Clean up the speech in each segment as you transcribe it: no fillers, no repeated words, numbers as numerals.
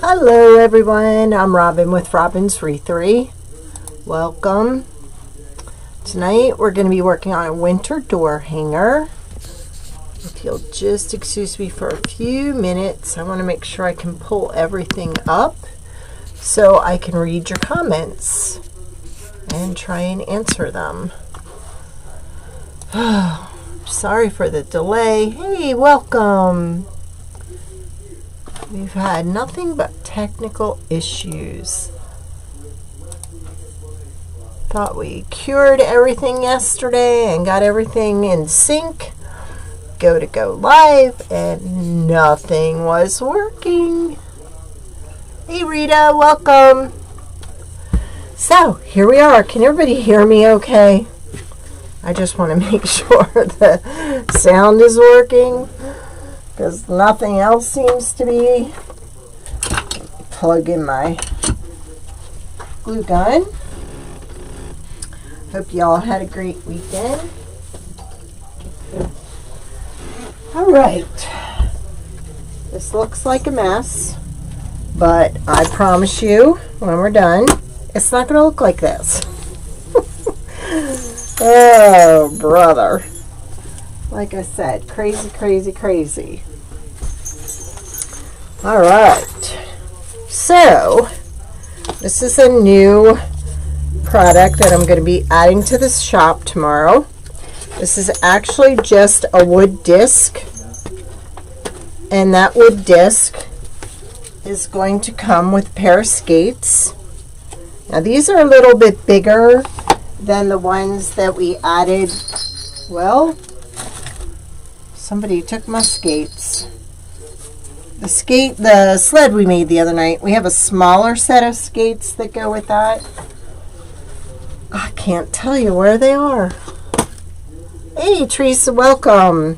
Hello everyone, I'm Robin with Robin's Wreathery. Welcome. Tonight we're going to be working on a winter door hanger. If you'll just excuse me for a few minutes, I want to make sure I can pull everything up so I can read your comments and try and answer them. Sorry for the delay. Hey, welcome. We've had nothing but technical issues. Thought we cured everything yesterday and got everything in sync. Go live and nothing was working. Hey Rita, welcome. So here we are. Can everybody hear me okay? I just want to make sure the sound is working because nothing else seems to be. Plug in my glue gun. Hope y'all had a great weekend. All right. This looks like a mess, but I promise you when we're done, it's not going to look like this. Oh, brother. Like I said, crazy, crazy, crazy. All right. So, this is a new product that I'm going to be adding to this shop tomorrow. This is actually just a wood disc, and that wood disc is going to come with a pair of skates. Now these are a little bit bigger than the ones that we added. Well, somebody took my skates. The sled we made the other night, we have a smaller set of skates that go with that. I can't tell you where they are. Hey Teresa, welcome.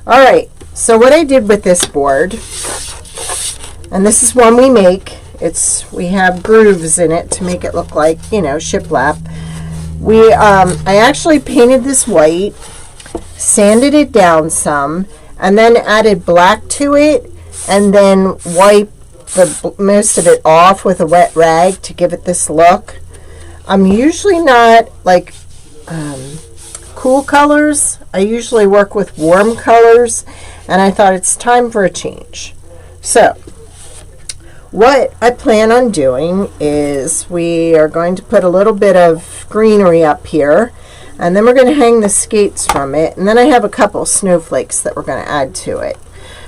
Alright, so what I did with this board, and this is one we make, we have grooves in it to make it look like, shiplap. I actually painted this white, sanded it down some, and then added black to it, and then wiped most of it off with a wet rag to give it this look. I'm usually not like cool colors. I usually work with warm colors, and I thought it's time for a change. So what I plan on doing is we are going to put a little bit of greenery up here, and then we're going to hang the skates from it, and then I have a couple snowflakes that we're going to add to it.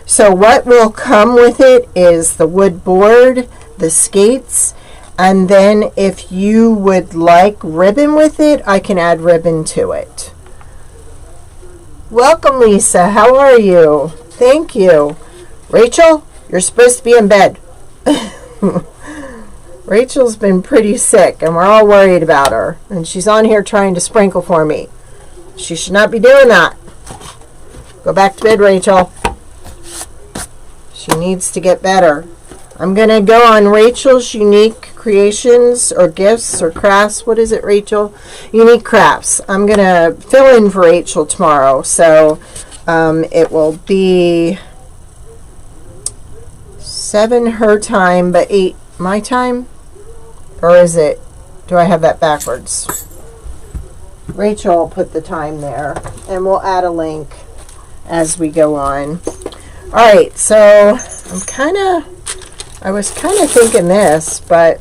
So what will come with it is the wood board, the skates, and then if you would like ribbon with it, I can add ribbon to it. Welcome, Lisa. How are you? Thank you. Rachel, you're supposed to be in bed. Rachel's been pretty sick, and we're all worried about her. And she's on here trying to sprinkle for me. She should not be doing that. Go back to bed, Rachel. She needs to get better. I'm going to go on Rachel's Unique Creations or Gifts or Crafts. What is it, Rachel? Unique Crafts. I'm going to fill in for Rachel tomorrow. So it will be 7 her time, but 8 my time? Or is it, do I have that backwards? Rachel will put the time there, and we'll add a link as we go on. Alright, so I was kind of thinking this, but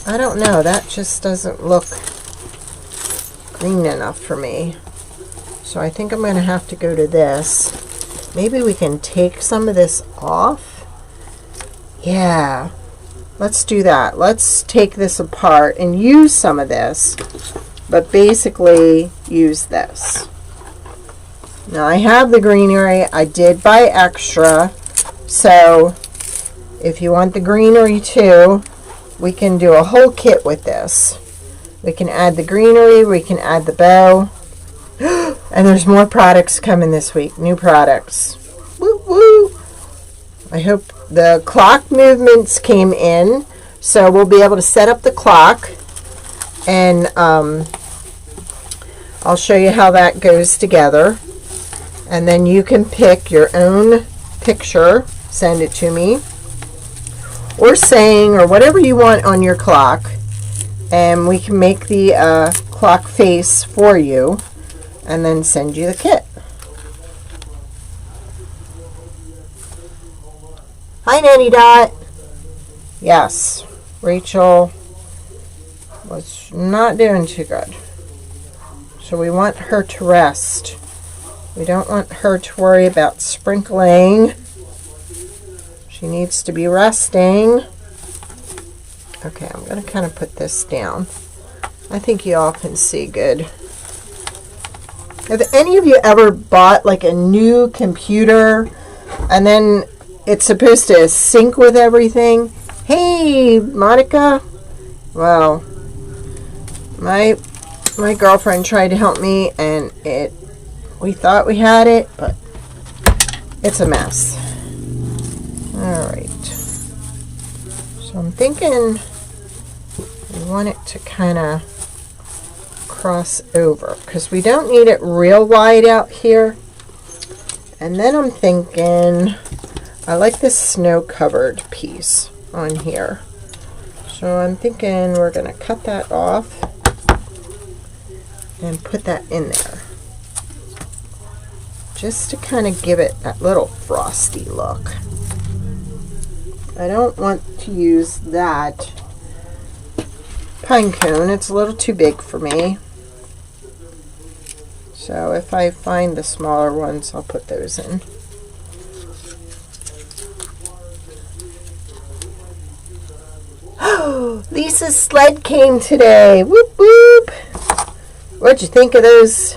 I don't know. That just doesn't look green enough for me. So I think I'm going to have to go to this. Maybe we can take some of this off. Yeah, let's do that. Let's take this apart and use some of this, but basically use this. Now I have the greenery. I did buy extra, so if you want the greenery too, we can do a whole kit with this. We can add the greenery, we can add the bow, and there's more products coming this week, new products. Woo woo! I hope the clock movements came in, so we'll be able to set up the clock, and I'll show you how that goes together. And then you can pick your own picture, send it to me, or saying, or whatever you want on your clock. And we can make the clock face for you and then send you the kit. Hi, Nanny Dot. Yes, Rachel was not doing too good. So we want her to rest. We don't want her to worry about sprinkling. She needs to be resting. Okay, I'm going to kind of put this down. I think you all can see good. Have any of you ever bought like a new computer and then it's supposed to sync with everything? Hey, Monica. Well, my girlfriend tried to help me and we thought we had it, but it's a mess. All right. So I'm thinking we want it to kind of cross over because we don't need it real wide out here. And then I'm thinking I like this snow-covered piece on here. So I'm thinking we're going to cut that off and put that in there. Just to kind of give it that little frosty look. I don't want to use that pine cone. It's a little too big for me. So if I find the smaller ones, I'll put those in. Oh, Lisa's sled came today. Whoop whoop. What'd you think of those?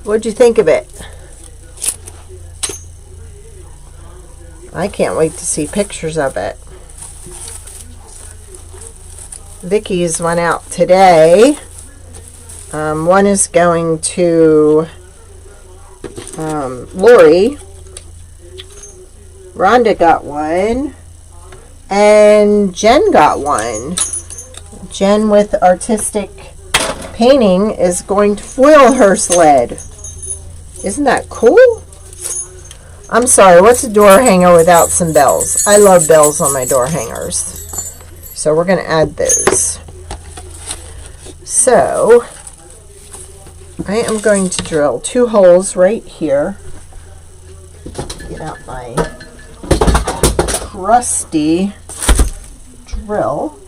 What'd you think of it? I can't wait to see pictures of it. Vicky's went out today. One is going to Lori. Rhonda got one. And Jen got one. Jen with artistic painting is going to foil her sled. Isn't that cool? I'm sorry, what's a door hanger without some bells? I love bells on my door hangers. So we're going to add those. So I am going to drill 2 holes right here. Get out my crusty drill.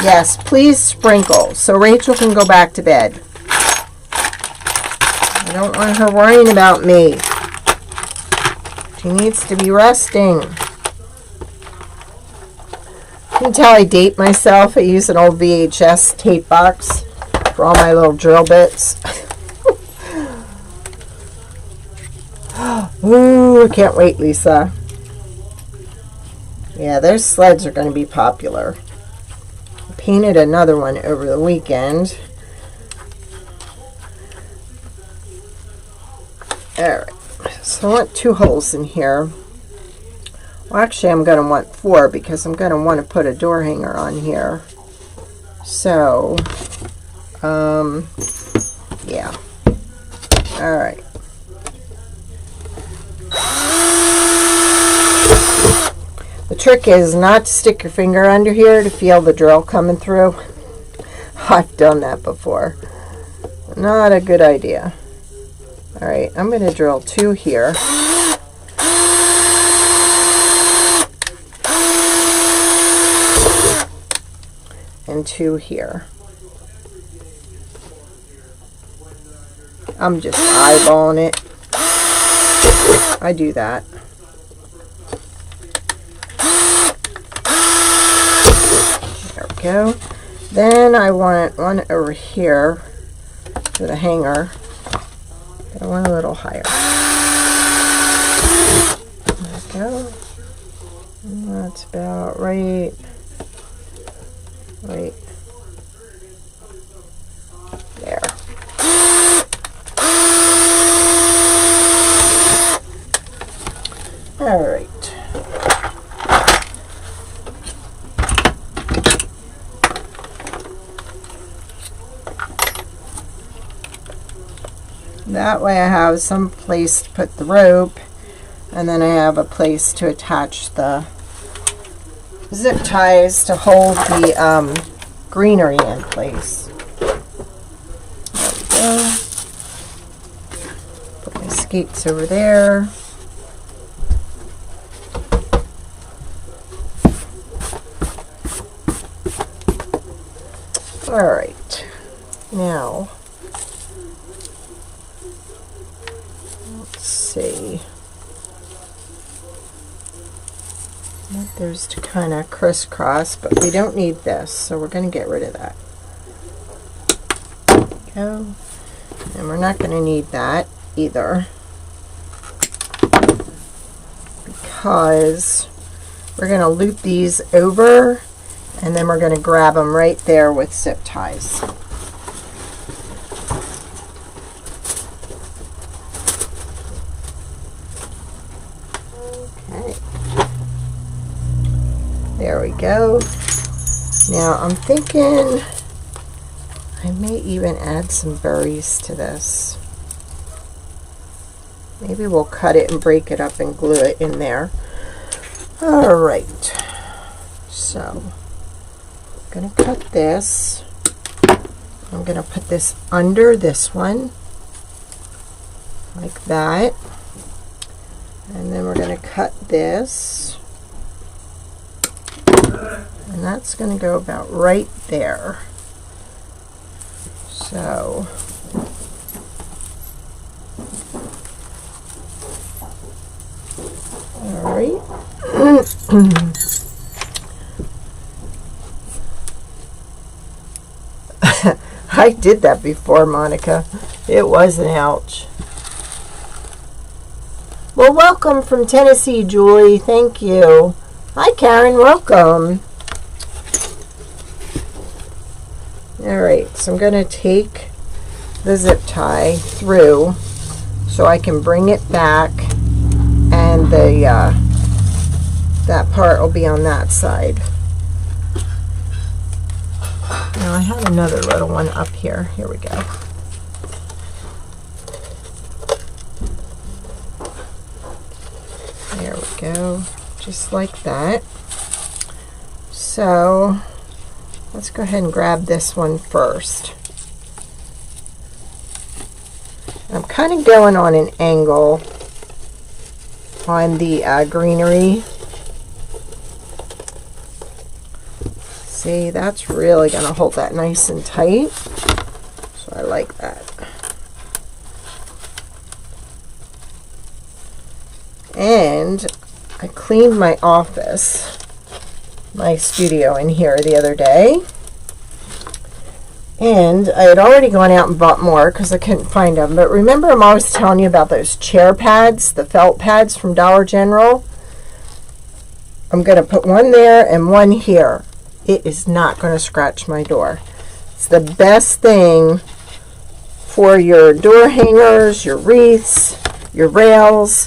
Yes, please sprinkle so Rachel can go back to bed. I don't want her worrying about me. She needs to be resting. You can tell I date myself. I use an old VHS tape box for all my little drill bits. Ooh, I can't wait, Lisa. Yeah, those sleds are going to be popular. Painted another one over the weekend. Alright, so I want 2 holes in here. Well, actually I'm going to want 4 because I'm going to want to put a door hanger on here. So, yeah. Alright. The trick is not to stick your finger under here to feel the drill coming through. I've done that before. Not a good idea. Alright, I'm going to drill 2 here. And 2 here. I'm just eyeballing it. I do that. Go. Then I want one over here for the hanger. I want a little higher. There we go. And that's about right there. That way I have some place to put the rope, and then I have a place to attach the zip ties to hold the greenery in place. There we go. Put my skates over there. All right, now let's see. I want those to kind of crisscross, but we don't need this, so we're going to get rid of that. Go. And we're not going to need that either, because we're going to loop these over, and then we're going to grab them right there with zip ties. Okay. There we go. Now I'm thinking I may even add some berries to this. Maybe we'll cut it and break it up and glue it in there. All right. So I'm going to cut this. I'm going to put this under this one, like that. And then we're going to cut this. And that's going to go about right there. So all right. I did that before, Monica. It was an ouch. Well, welcome from Tennessee, Julie. Thank you. Hi, Karen. Welcome. All right, so I'm going to take the zip tie through so I can bring it back, and the that part will be on that side. Now I have another little one up here. Here we go. There we go, just like that. So let's go ahead and grab this one first. I'm kind of going on an angle on the greenery. See, that's really going to hold that nice and tight. So I like that. And I cleaned my office, my studio in here the other day. And I had already gone out and bought more because I couldn't find them. But remember, I'm always telling you about those chair pads, the felt pads from Dollar General? I'm going to put one there and one here. It is not going to scratch my door. It's the best thing for your door hangers, your wreaths, your rails,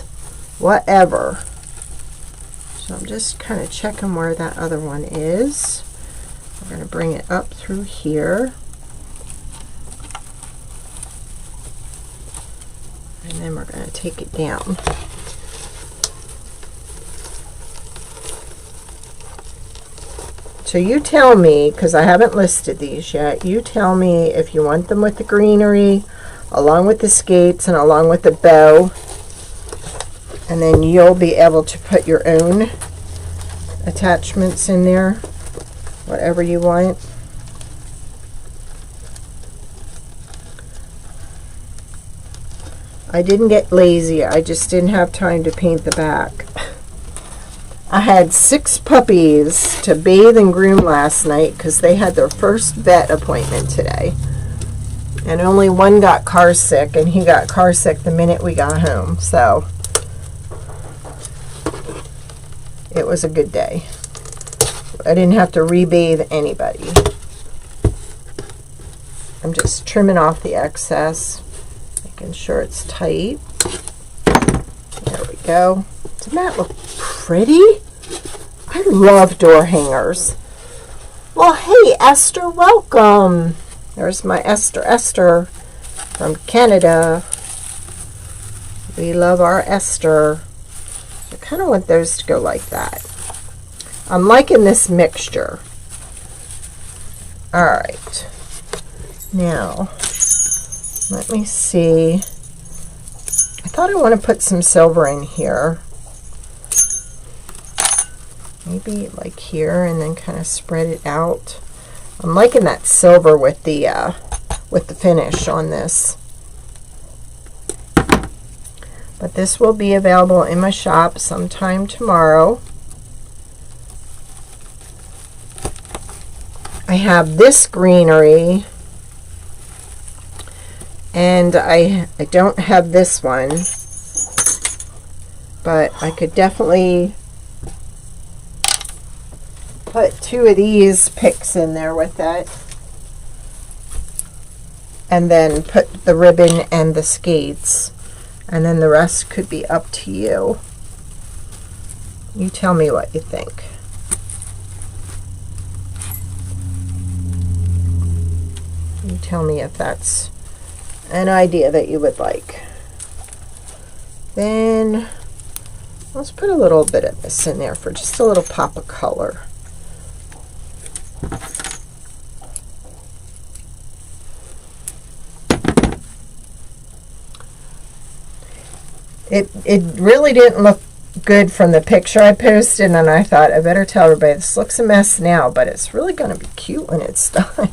whatever. So I'm just kind of checking where that other one is. We're going to bring it up through here. And then we're going to take it down. So you tell me, because I haven't listed these yet, you tell me if you want them with the greenery, along with the skates, and along with the bow. And then you'll be able to put your own attachments in there, whatever you want. I didn't get lazy, I just didn't have time to paint the back. I had 6 puppies to bathe and groom last night because they had their first vet appointment today. And only one got car sick, and he got car sick the minute we got home. So it was a good day. I didn't have to rebathe anybody. I'm just trimming off the excess, making sure it's tight. There we go. Doesn't that look pretty? I love door hangers. Well, hey, Esther, welcome. There's my Esther from Canada. We love our Esther. I kind of want those to go like that. I'm liking this mixture. All right. Now, let me see. I thought I want to put some silver in here. Maybe like here, and then kind of spread it out. I'm liking that silver with the finish on this. But this will be available in my shop sometime tomorrow. I have this greenery, and I don't have this one, but I could definitely put 2 of these picks in there with it, and then put the ribbon and the skates, and then the rest could be up to you. You tell me what you think. You tell me if that's an idea that you would like. Then let's put a little bit of this in there for just a little pop of color. It really didn't look good from the picture I posted, and I thought I better tell everybody this looks a mess now, but it's really going to be cute when it's done.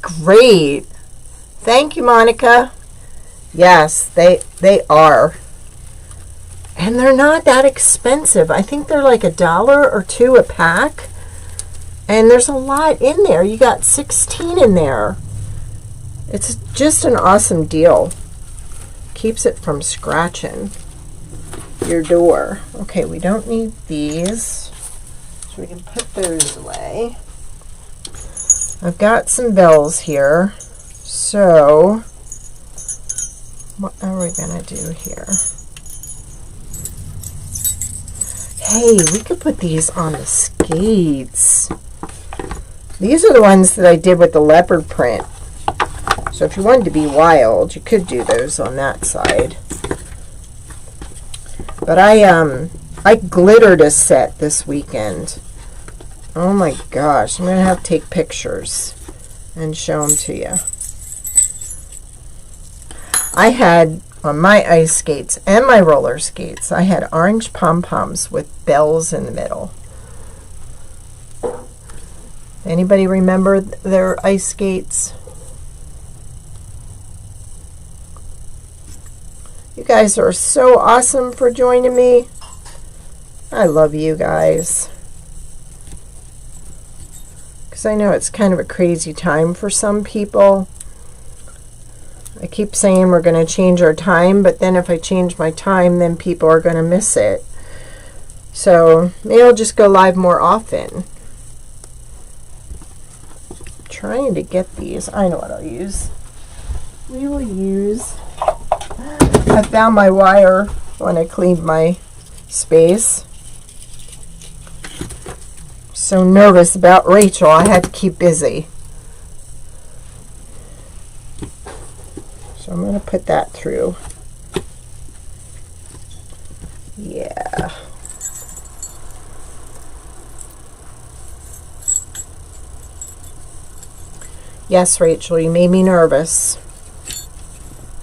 Great. Thank you, Monica. Yes, they are. And they're not that expensive. I think they're like $1 or $2 a pack. And there's a lot in there. You got 16 in there. It's just an awesome deal. Keeps it from scratching your door. Okay, we don't need these, so we can put those away. I've got some bells here. So what are we gonna do here? Hey, we could put these on the skates. These are the ones that I did with the leopard print. So if you wanted to be wild, you could do those on that side. But I glittered a set this weekend. Oh my gosh, I'm gonna have to take pictures and show them to you. I had on my ice skates and my roller skates, I had orange pom-poms with bells in the middle. Anybody remember their ice skates? You guys are so awesome for joining me. I love you guys. Because I know it's kind of a crazy time for some people. I keep saying we're going to change our time, but then if I change my time, then people are going to miss it. So maybe I'll just go live more often. Trying to get these. I know what I'll use. We will use, I found my wire when I cleaned my space. So nervous about Rachel, I had to keep busy. So I'm going to put that through. Yeah. Yes, Rachel, you made me nervous.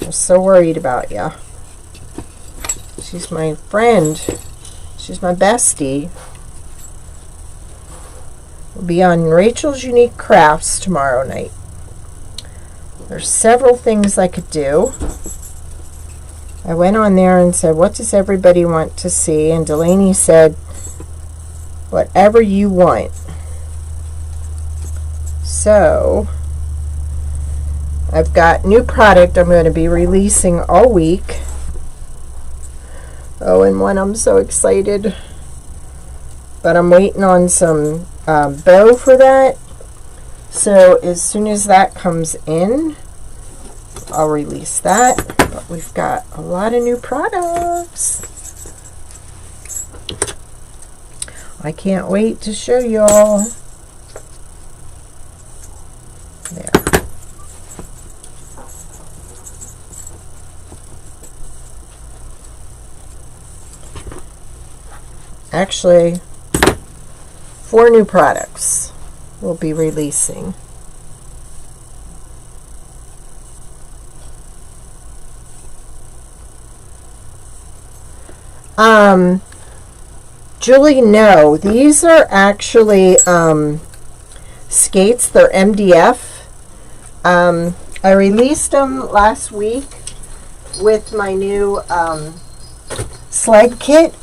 I was so worried about you. She's my friend. She's my bestie. We'll be on Rachel's Unique Crafts tomorrow night. There's several things I could do. I went on there and said, what does everybody want to see? And Delaney said, whatever you want. So I've got new product I'm going to be releasing all week. Oh, and one I'm so excited. But I'm waiting on some bow for that. So as soon as that comes in, I'll release that. But we've got a lot of new products. I can't wait to show y'all. actually 4 new products we'll be releasing. Julie, no, these are actually skates. They're MDF. I released them last week with my new sled kit.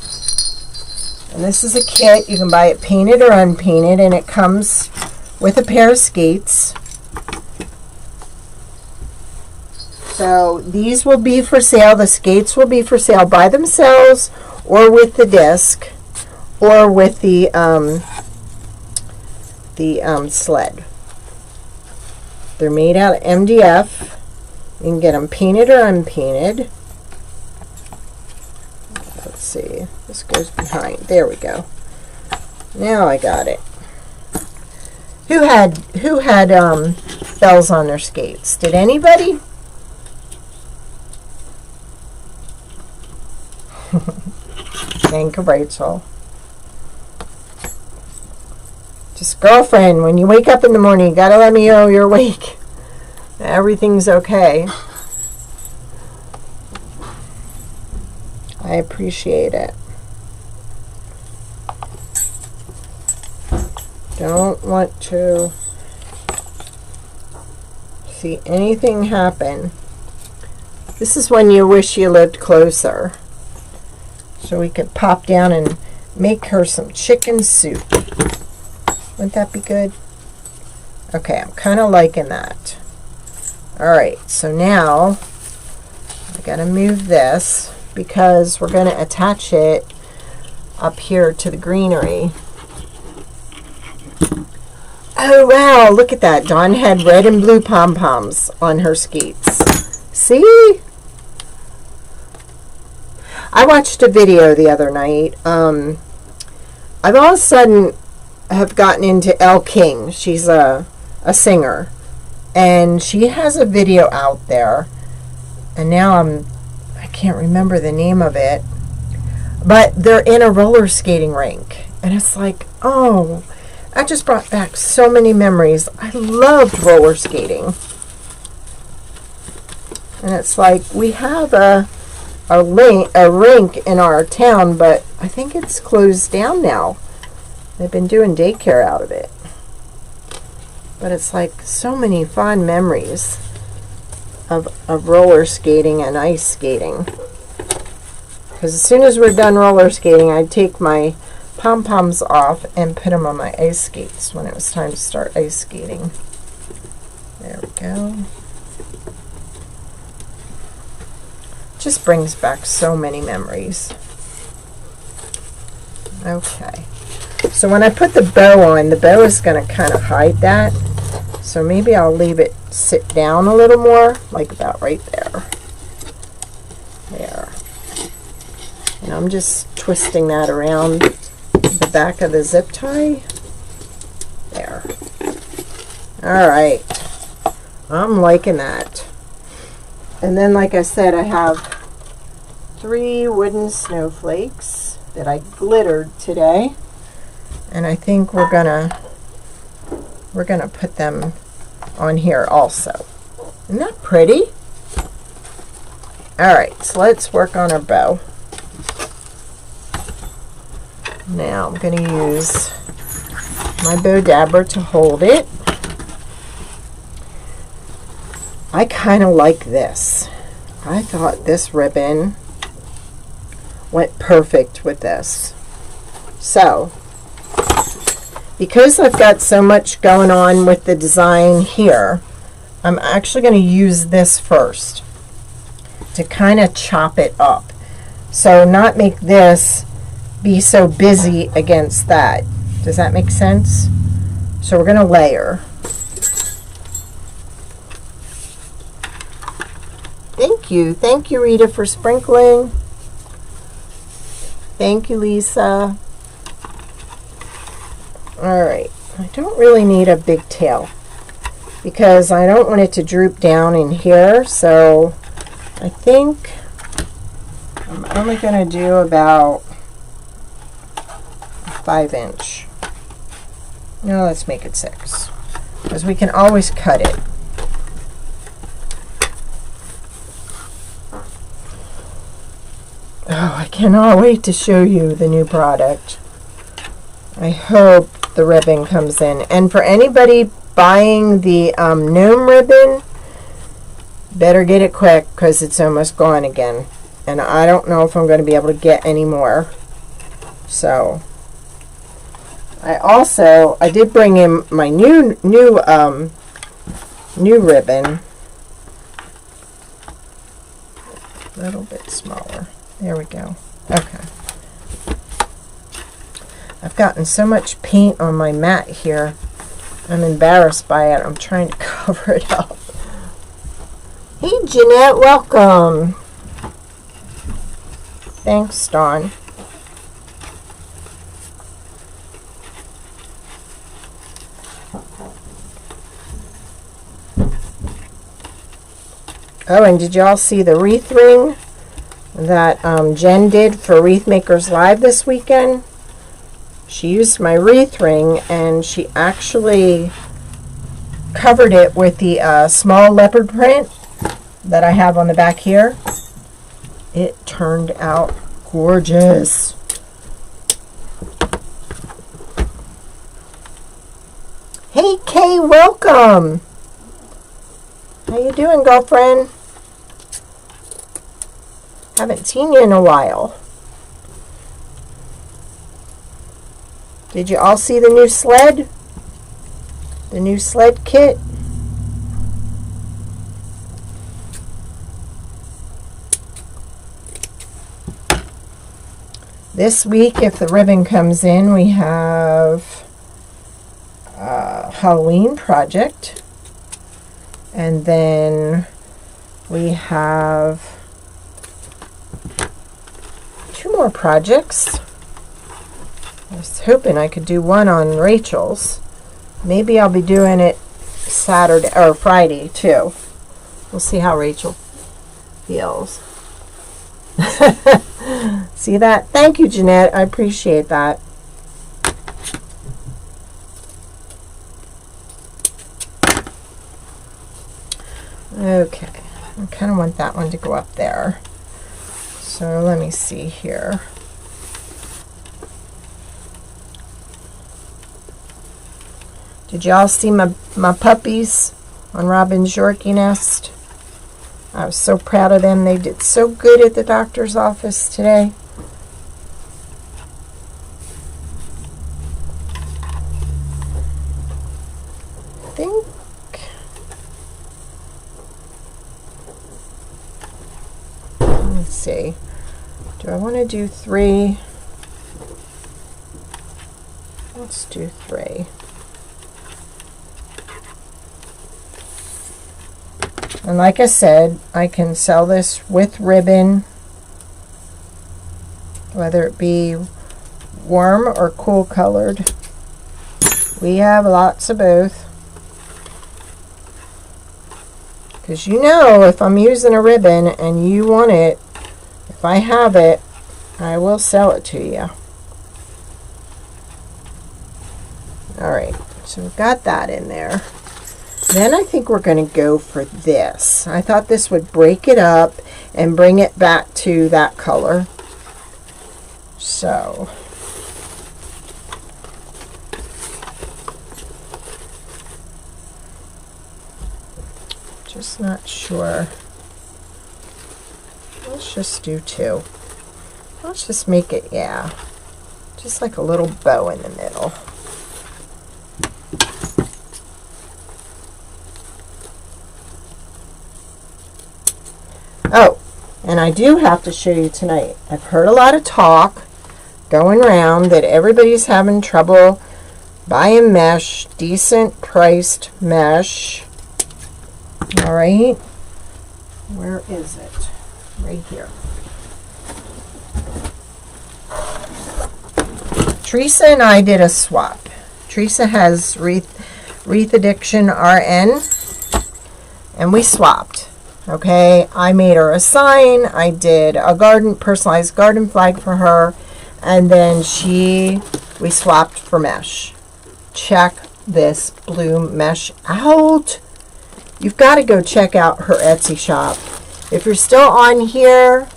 And this is a kit. You can buy it painted or unpainted, and it comes with a pair of skates. So these will be for sale. The skates will be for sale by themselves, or with the disc, or with the sled. They're made out of MDF. You can get them painted or unpainted. Let's see. This goes behind. There we go. Now I got it. Who had bells on their skates? Did anybody? Thank you, Rachel. Just, girlfriend, when you wake up in the morning, you gotta let me know you're awake. Everything's okay. I appreciate it. Don't want to see anything happen. This is when you wish you lived closer, so we could pop down and make her some chicken soup. Wouldn't that be good? Okay, I'm kind of liking that. Alright, so now I gotta move this because we're going to attach it up here to the greenery. Oh wow, look at that. Dawn had red and blue pom-poms on her skates. See? I watched a video the other night. I've all of a sudden have gotten into Elle King. She's a singer, and she has a video out there, and now I can't remember the name of it, but they're in a roller skating rink, and it's like, oh, that just brought back so many memories. I loved roller skating, and it's like we have a rink in our town, but I think it's closed down now. They've been doing daycare out of it. But it's like so many fond memories of roller skating and ice skating. Because as soon as we're done roller skating, I'd take my pom-poms off and put them on my ice skates when it was time to start ice skating. There we go. Just brings back so many memories. Okay. So when I put the bow on, the bow is going to kind of hide that. So maybe I'll leave it sit down a little more, like about right there. There. And I'm just twisting that around the back of the zip tie. There. Alright. I'm liking that. And then, like I said, I have 3 wooden snowflakes that I glittered today. And I think we're gonna put them on here also. Isn't that pretty? Alright, so let's work on our bow. Now I'm going to use my bow dabber to hold it. I kind of like this. I thought this ribbon went perfect with this. So, because I've got so much going on with the design here, I'm actually going to use this first to kind of chop it up. So not make this be so busy against that. Does that make sense? So we're going to layer. Thank you. Thank you, Rita, for sprinkling. Thank you, Lisa. Alright, I don't really need a big tail because I don't want it to droop down in here, so I think I'm only going to do about 5-inch. No, let's make it 6, because we can always cut it. Oh, I cannot wait to show you the new product. I hope the ribbon comes in. And for anybody buying the gnome ribbon, better get it quick, because it's almost gone again. And I don't know if I'm going to be able to get any more. So I did bring in my new ribbon. A little bit smaller. There we go. Okay. I've gotten so much paint on my mat here. I'm embarrassed by it. I'm trying to cover it up. Hey Jeanette, welcome. Thanks, Dawn. Oh, and did y'all see the wreath ring that Jen did for Wreath Makers Live this weekend? She used my wreath ring, and she actually covered it with the small leopard print that I have on the back here. It turned out gorgeous. Hey Kay, welcome. How you doing, girlfriend? Haven't seen you in a while. Did you all see the new sled? The new sled kit? This week, if the ribbon comes in, we have a Halloween project. And then we have 2 more projects. I was hoping I could do one on Rachel's. Maybe I'll be doing it Saturday or Friday too. We'll see how Rachel feels. See that? Thank you, Jeanette. I appreciate that. Okay. I kind of want that one to go up there. So let me see here. Did y'all see my puppies on Robin's Yorkie nest? I was so proud of them. They did so good at the doctor's office today. I think let's see. Do I want to do 3? Let's do 3. And like I said, I can sell this with ribbon, whether it be warm or cool colored. We have lots of both. Because you know, if I'm using a ribbon and you want it, if I have it, I will sell it to you. Alright, so we've got that in there. Then I think we're going to go for this. I thought this would break it up and bring it back to that color. So just not sure. Let's just do 2. Let's just make it, yeah, just like a little bow in the middle. Oh, and I do have to show you tonight. I've heard a lot of talk going around that everybody's having trouble buying mesh, decent priced mesh. All right, where is it? Right here. Teresa and I did a swap. Teresa has Wreath Addiction RN, and we swapped. Okay, I made her a sign. I did a personalized garden flag for her, And then we swapped for mesh. Check this blue mesh out. You've got to go check out her Etsy shop. If you're still on here,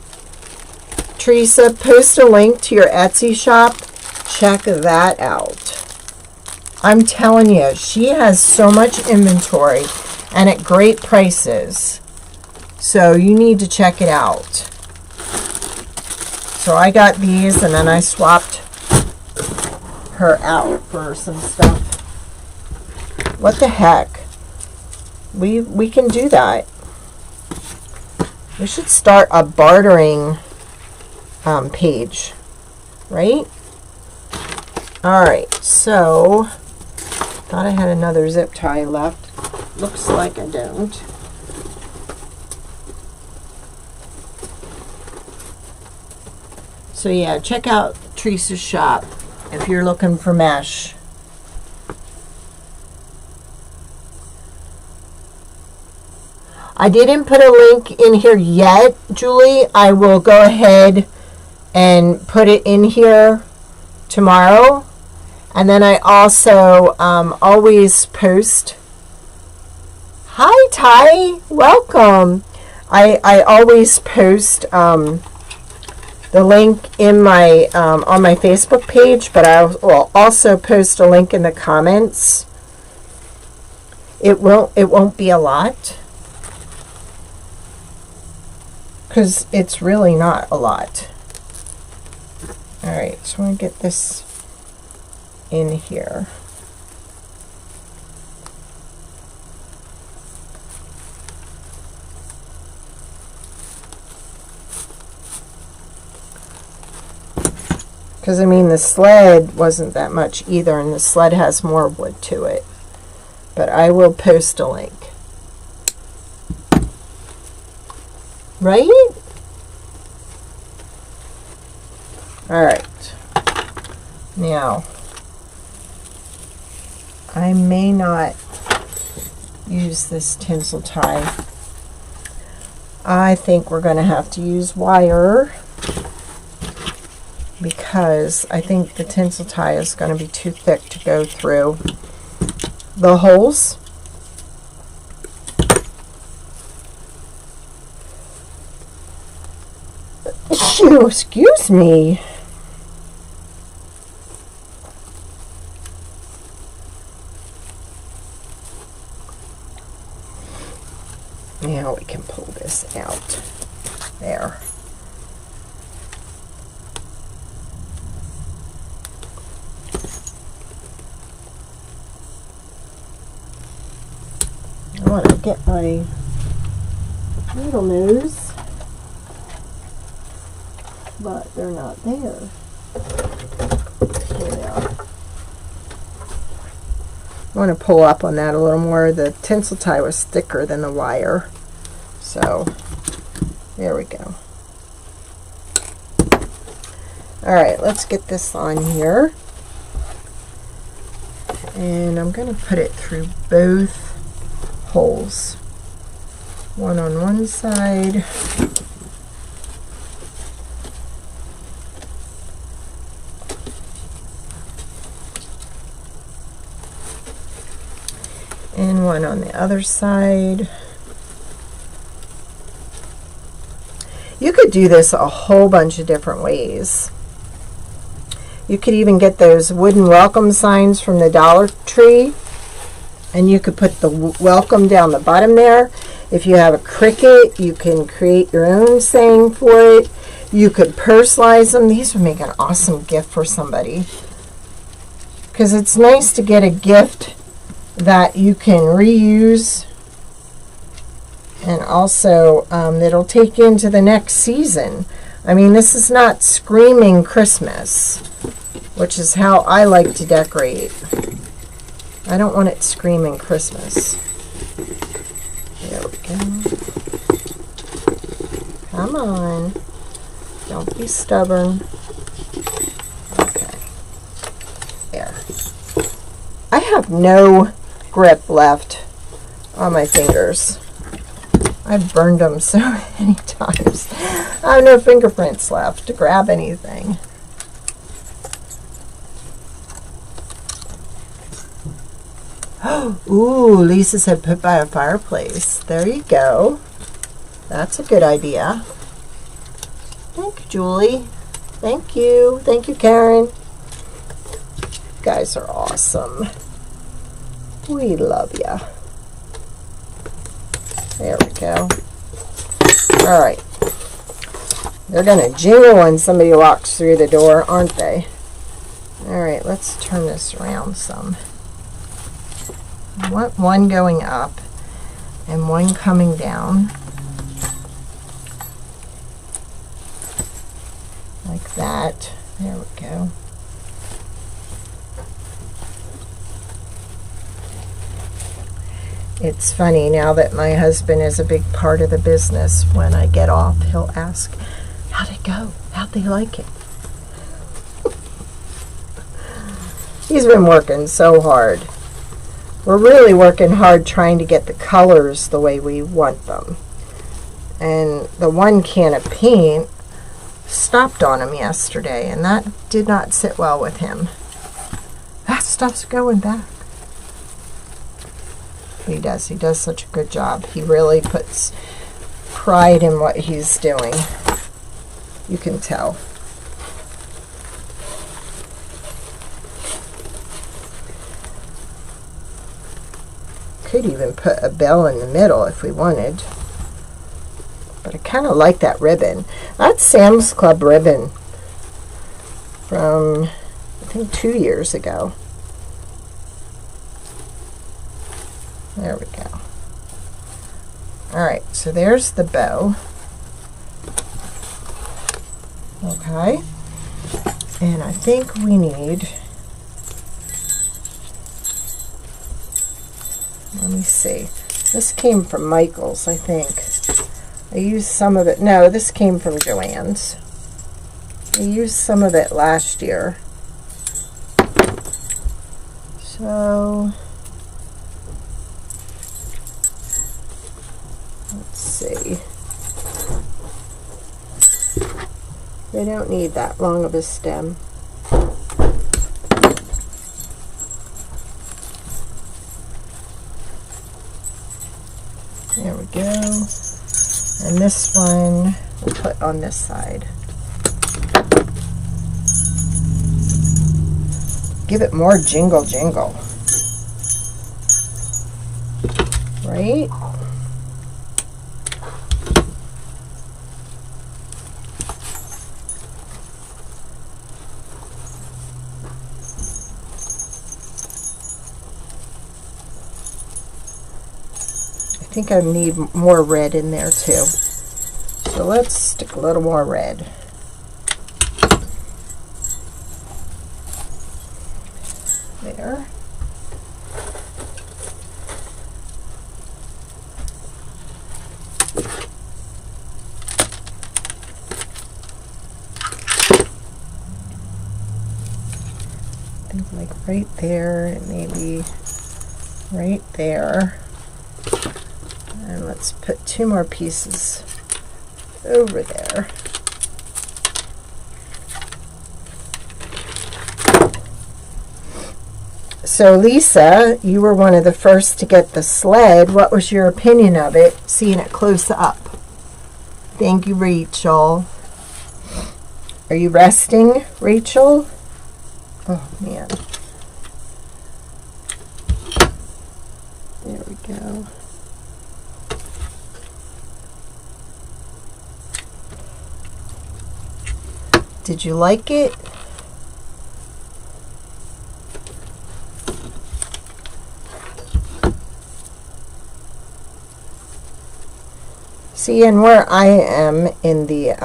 Teresa, post a link to your Etsy shop. Check that out. I'm telling you, she has so much inventory and at great prices. So you need to check it out. So I got these and then I swapped her out for some stuff. What the heck? We can do that. We should start a bartering page, right? All right, so thought I had another zip tie left. Looks like I don't. So yeah, check out Teresa's shop if you're looking for mesh. I didn't put a link in here yet, Julie. I will go ahead and put it in here tomorrow. And then I also always post. Hi, Ty. Welcome. I always post the link in my on my Facebook page, but I will also post a link in the comments. It won't be a lot, because it's really not a lot. All right, so I'm going to get this in here. Because, I mean, the sled wasn't that much either, and the sled has more wood to it. But I will post a link. Right? All right. Now, I may not use this tinsel tie. I think we're going to have to use wire, because I think the tinsel tie is going to be too thick to go through the holes. Excuse me. Now we can pull this out. There. I want to get my needle nose, but they're not there. Here they are. I want to pull up on that a little more. The tinsel tie was thicker than the wire. So, there we go. Alright, let's get this on here. And I'm going to put it through both holes. One on one side. And one on the other side. You could do this a whole bunch of different ways. You could even get those wooden welcome signs from the Dollar Tree, and you could put the welcome down the bottom there. If you have a Cricut, you can create your own saying for it. You could personalize them. These would make an awesome gift for somebody, because it's nice to get a gift that you can reuse, and also it'll take you into the next season. I mean, this is not screaming Christmas, which is how I like to decorate. I don't want it screaming Christmas. There we go. Come on. Don't be stubborn. Okay. There. I have no grip left on my fingers. I've burned them so many times. I have no fingerprints left to grab anything. Ooh, Lisa said put by a fireplace. There you go. That's a good idea. Thank you, Julie. Thank you. Thank you, Karen. You guys are awesome. We love ya. There we go. All right. They're going to jingle when somebody walks through the door, aren't they? All right, let's turn this around some. I want one going up and one coming down. Like that. There we go. It's funny, now that my husband is a big part of the business, when I get off, he'll ask, how'd it go? How'd they like it? He's been working so hard. We're really working hard trying to get the colors the way we want them. And the one can of paint stopped on him yesterday, and that did not sit well with him. That stuff's going back. He does such a good job. He really puts pride in what he's doing. You can tell. Could even put a bell in the middle if we wanted. But I kind of like that ribbon. That's Sam's Club ribbon from, I think, 2 years ago. There we go. Alright, so there's the bow. Okay. And I think we need, let me see. This came from Michael's, I think. I used some of it. No, this came from Joann's. I used some of it last year. So let's see. They don't need that long of a stem. There we go. And this one we'll put on this side. Give it more jingle jingle. Right? I think I need more red in there too. So let's stick a little more red. There. I think like right there, and maybe right there. And let's put 2 more pieces over there. So Lisa, you were one of the first to get the sled. What was your opinion of it, seeing it close up? Thank you, Rachel. Are you resting, Rachel? Oh, man. There we go. Did you like it? See, and where I am in the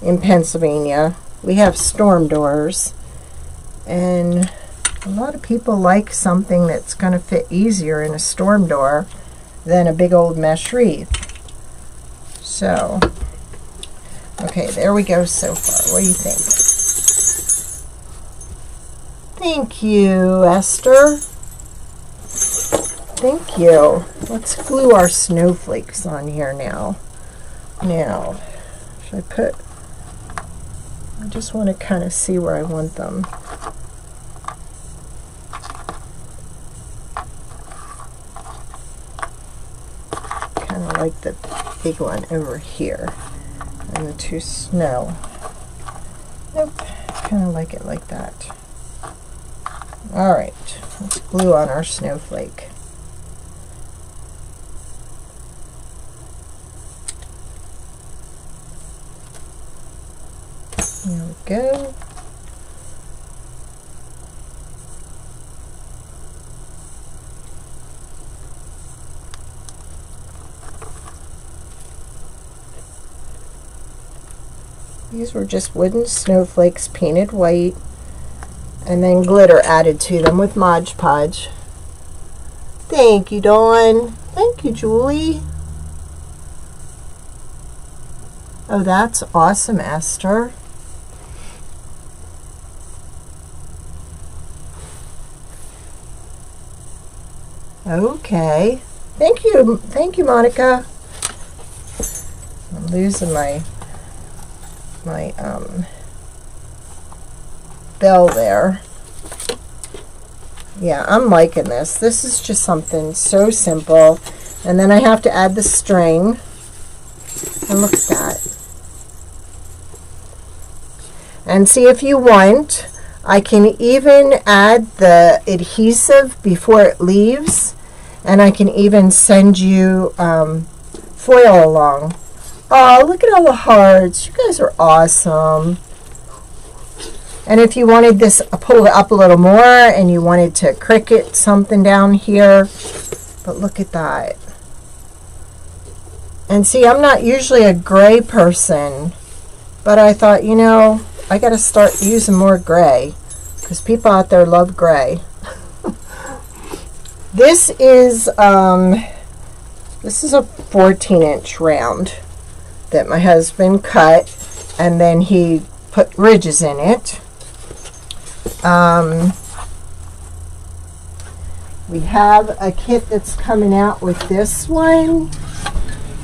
in Pennsylvania, we have storm doors, and a lot of people like something that's going to fit easier in a storm door than a big old mesh wreath. So, okay, there we go so far. What do you think? Thank you, Esther. Thank you. Let's glue our snowflakes on here now. Now, should I put, I just want to kind of see where I want them. kind of like the big one over here. And the 2 snow. Nope, kind of like it like that. All right, let's glue on our snowflake. There we go. These were just wooden snowflakes painted white and then glitter added to them with Mod Podge. Thank you, Dawn. Thank you, Julie. Oh, that's awesome, Esther. Okay. Thank you, Monica. I'm losing my bell there. Yeah, I'm liking this. This is just something so simple. And then I have to add the string. And look at that. And see, if you want, I can even add the adhesive before it leaves. And I can even send you foil along. Oh, look at all the hearts. You guys are awesome. And if you wanted this pulled up a little more and you wanted to cricket something down here, but look at that. And see, I'm not usually a gray person, but I thought, you know, I got to start using more gray because people out there love gray. This is a 14-inch round that my husband cut, and then he put ridges in it. We have a kit that's coming out with this one.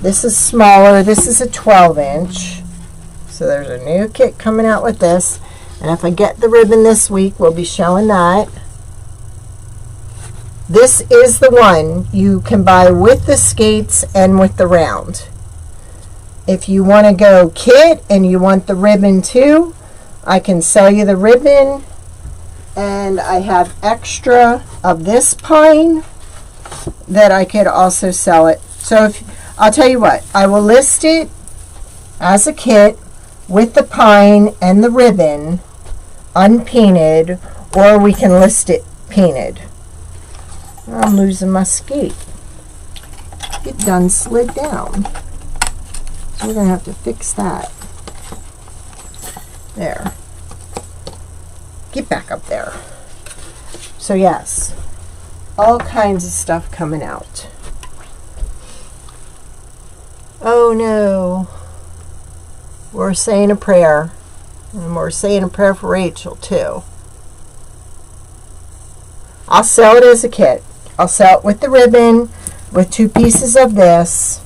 This is smaller. This is a 12-inch. So there's a new kit coming out with this. And if I get the ribbon this week, we'll be showing that. This is the one you can buy with the skates and with the round. If you want to go kit and you want the ribbon too, I can sell you the ribbon. And I have extra of this pine that I could also sell it. So I'll tell you what, I will list it as a kit with the pine and the ribbon unpainted, or we can list it painted. I'm losing my skate. It done slid down. So we're going to have to fix that. There. Get back up there. So yes, all kinds of stuff coming out. Oh no. We're saying a prayer. And we're saying a prayer for Rachel too. I'll sell it as a kit. I'll sell it with the ribbon, with 2 pieces of this,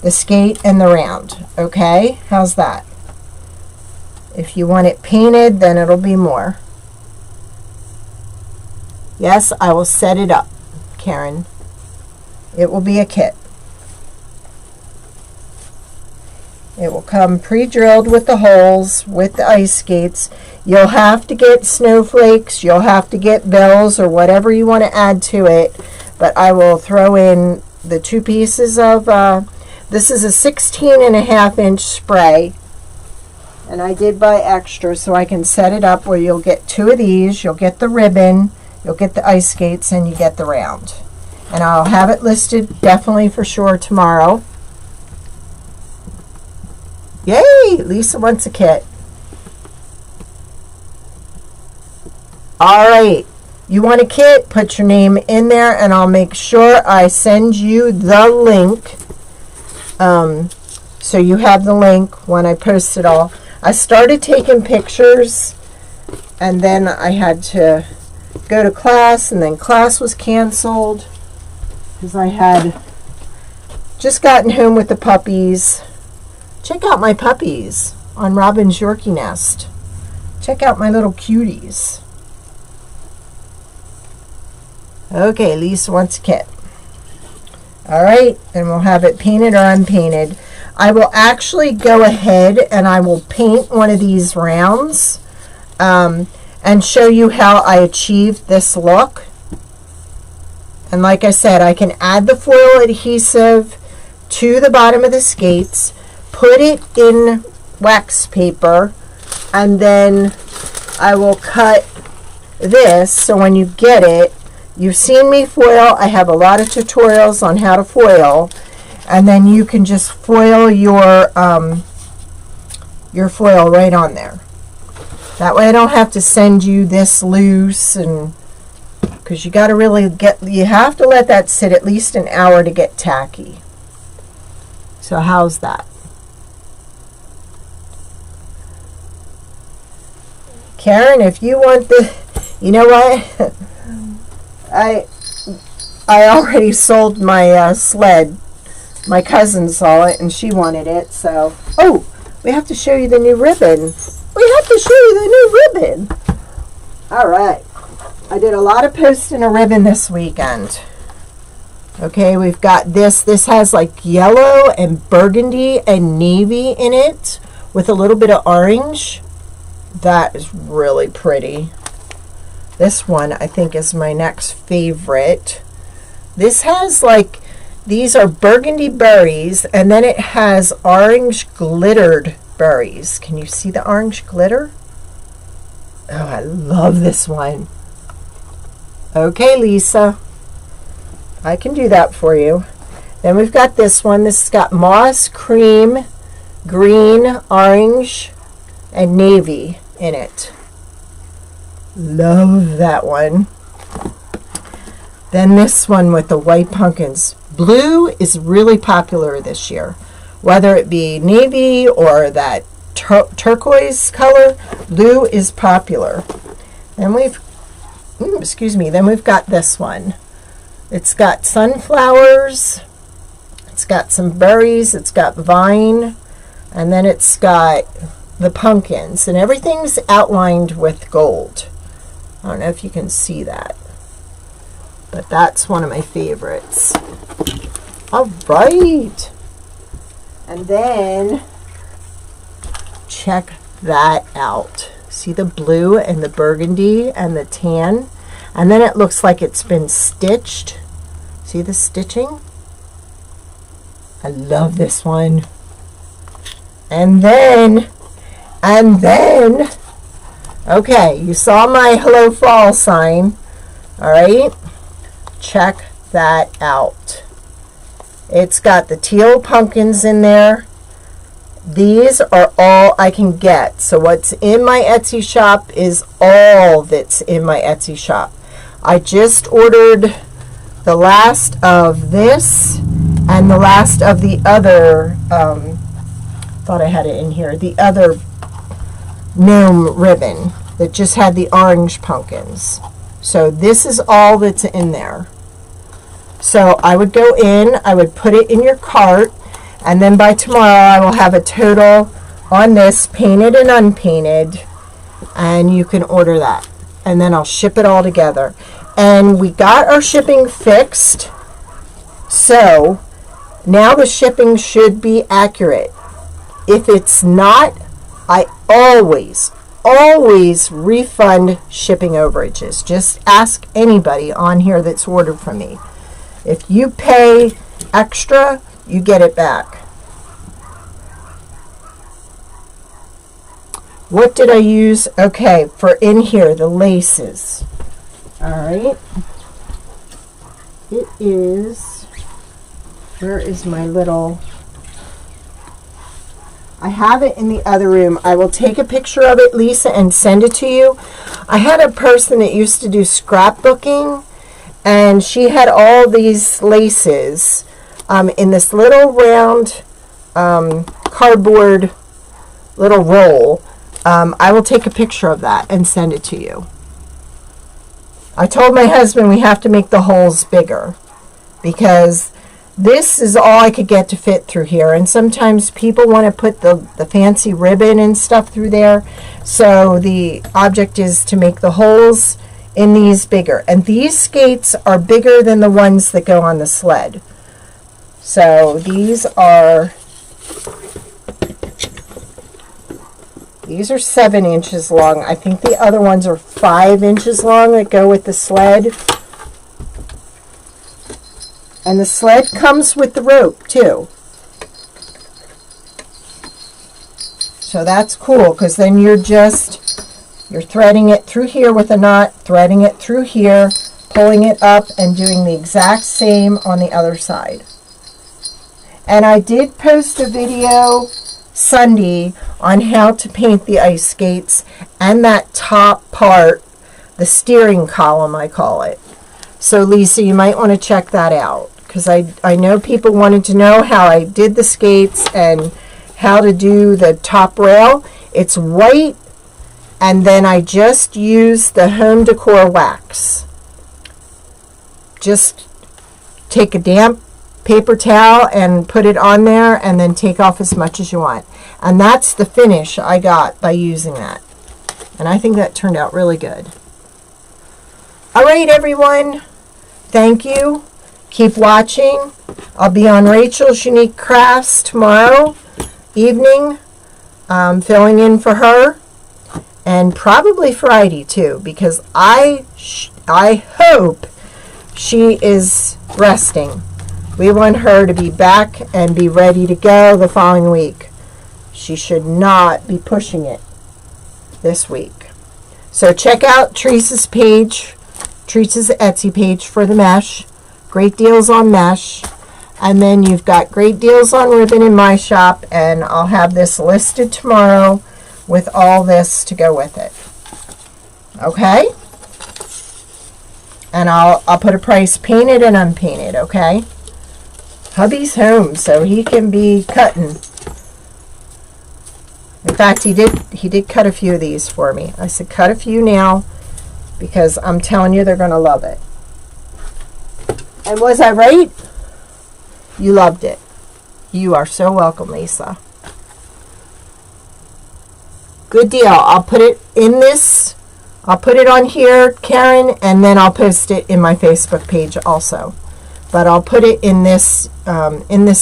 the skate and the round. Okay? How's that? If you want it painted, then it'll be more. Yes, I will set it up, Karen. It will be a kit. It will come pre-drilled with the holes, with the ice skates. You'll have to get snowflakes. You'll have to get bells or whatever you want to add to it. But I will throw in the 2 pieces of, this is a 16.5-inch spray. And I did buy extra so I can set it up where you'll get 2 of these. You'll get the ribbon. You'll get the ice skates, and you get the round. And I'll have it listed definitely for sure tomorrow. Yay! Lisa wants a kit. All right. You want a kit? Put your name in there, and I'll make sure I send you the link. So you have the link when I post it all. I started taking pictures, and then I had to go to class, and then class was canceled because I had just gotten home with the puppies. Check out my puppies on Robin's Yorkie Nest. Check out my little cuties. Okay, Lisa wants a kit. All right, and we'll have it painted or unpainted. I will actually go ahead and I will paint one of these rounds and show you how I achieved this look. And like I said, I can add the foil adhesive to the bottom of the skates, put it in wax paper, and then I will cut this so when you get it, you've seen me foil. I have a lot of tutorials on how to foil, and then you can just foil your foil right on there. That way I don't have to send you this loose, and because you got to really you have to let that sit at least an hour to get tacky. So how's that? Karen, if you want you know what? I already sold my sled. My cousin saw it and she wanted it, so oh, we have to show you the new ribbon. We have to show you the new ribbon. All right. I did a lot of posting a ribbon this weekend. Okay, we've got this. This has like yellow and burgundy and navy in it with a little bit of orange. That is really pretty. This one I think is my next favorite. This has like, these are burgundy berries, and then it has orange glittered berries. Can you see the orange glitter? Oh, I love this one. Okay, Lisa, I can do that for you. Then we've got this one. This has got moss, cream, green, orange, and navy in it. Love that one. Then this one with the white pumpkins. Blue is really popular this year. Whether it be navy or that turquoise color, blue is popular. And then we've got this one. It's got sunflowers, it's got some berries, it's got vine, and then it's got the pumpkins, and everything's outlined with gold. I don't know if you can see that, but that's one of my favorites. All right, and then check that out. See the blue and the burgundy and the tan, and then it looks like it's been stitched. See the stitching? I love this one. And then okay, you saw my hello fall sign. All right, check that out. It's got the teal pumpkins in there. These are all I can get. So what's in my Etsy shop is all that's in my Etsy shop. I just ordered the last of this and the last of the other, thought I had it in here, the other gnome ribbon that just had the orange pumpkins. So this is all that's in there. So I would go in, I would put it in your cart, and then by tomorrow I will have a total on this, painted and unpainted, and you can order that. And then I'll ship it all together. And we got our shipping fixed, so now the shipping should be accurate. If it's not, I always refund shipping overages. Just ask anybody on here that's ordered from me. If you pay extra, you get it back. What did I use? Okay, for in here, the laces. All right. It is, where is my little, I have it in the other room. I will take a picture of it, Lisa, and send it to you. I had a person that used to do scrapbooking, and she had all these laces in this little round cardboard little roll. I will take a picture of that and send it to you. I told my husband we have to make the holes bigger because this is all I could get to fit through here, and sometimes people want to put the fancy ribbon and stuff through there. So the object is to make the holes in these bigger, and these skates are bigger than the ones that go on the sled. So these are 7 inches long. I think the other ones are 5 inches long that go with the sled. And the sled comes with the rope too. So that's cool, because then you're threading it through here with a knot, threading it through here, pulling it up, and doing the exact same on the other side. And I did post a video Sunday on how to paint the ice skates and that top part, the steering column I call it. So Lisa, you might want to check that out, because I know people wanted to know how I did the skates and how to do the top rail. It's white, and then I just use the home decor wax. Just take a damp paper towel and put it on there, and then take off as much as you want. And that's the finish I got by using that. And I think that turned out really good. All right, everyone. Thank you. Keep watching. I'll be on Rachel's Unique Crafts tomorrow evening, filling in for her, and probably Friday too, because I hope she is resting. We want her to be back and be ready to go the following week. She should not be pushing it this week. So check out Teresa's page, Teresa's Etsy page for the mesh. Great deals on mesh. And then you've got great deals on ribbon in my shop, and I'll have this listed tomorrow with all this to go with it. Okay? And I'll put a price painted and unpainted, okay? Hubby's home, so he can be cutting. In fact, he did cut a few of these for me. I said, cut a few now, because I'm telling you, they're going to love it. And was I right? You loved it. You are so welcome, Lisa. Good deal. I'll put it in this. I'll put it on here, Karen, and then I'll post it in my Facebook page also. But I'll put it in this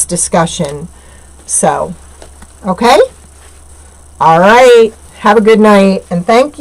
discussion. So, okay? All right. Have a good night, and thank you.